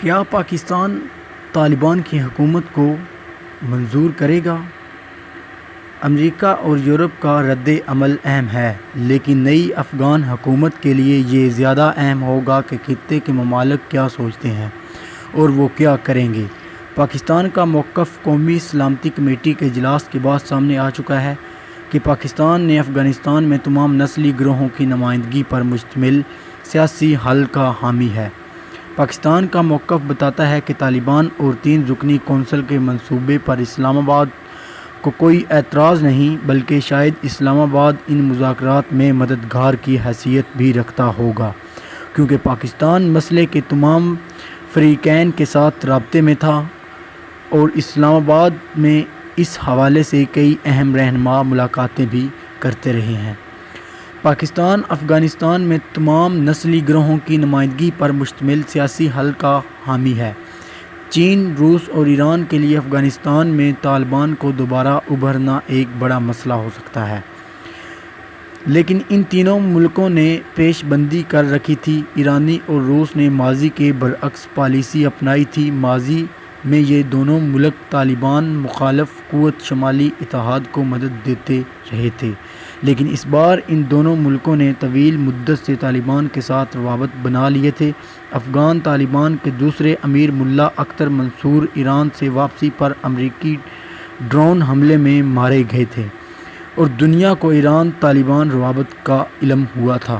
کیا پاکستان طالبان کی حکومت کو منظور کرے گا؟ امریکہ اور یورپ کا رد عمل اہم ہے، لیکن نئی افغان حکومت کے لیے یہ زیادہ اہم ہوگا کہ خطے کے ممالک کیا سوچتے ہیں اور وہ کیا کریں گے۔ پاکستان کا موقف قومی سلامتی کمیٹی کے اجلاس کے بعد سامنے آ چکا ہے کہ پاکستان نے افغانستان میں تمام نسلی گروہوں کی نمائندگی پر مشتمل سیاسی حل کا حامی ہے۔ پاکستان کا موقف بتاتا ہے کہ طالبان اور 3 رکنی کونسل کے منصوبے پر اسلام آباد کو کوئی اعتراض نہیں، بلکہ شاید اسلام آباد ان مذاکرات میں مددگار کی حیثیت بھی رکھتا ہوگا، کیونکہ پاکستان مسئلے کے تمام فریقین کے ساتھ رابطے میں تھا اور اسلام آباد میں اس حوالے سے کئی اہم رہنما ملاقاتیں بھی کرتے رہے ہیں۔ پاکستان افغانستان میں تمام نسلی گروہوں کی نمائندگی پر مشتمل سیاسی حل کا حامی ہے۔ چین، روس اور ایران کے لیے افغانستان میں طالبان کو دوبارہ ابھرنا ایک بڑا مسئلہ ہو سکتا ہے، لیکن ان تینوں ملکوں نے پیش بندی کر رکھی تھی۔ ایرانی اور روس نے ماضی کے برعکس پالیسی اپنائی تھی۔ ماضی میں یہ دونوں ملک طالبان مخالف قوت شمالی اتحاد کو مدد دیتے رہے تھے، لیکن اس بار ان دونوں ملکوں نے طویل مدت سے طالبان کے ساتھ روابط بنا لیے تھے۔ افغان طالبان کے دوسرے امیر ملا اختر منصور ایران سے واپسی پر امریکی ڈرون حملے میں مارے گئے تھے اور دنیا کو ایران طالبان روابط کا علم ہوا تھا۔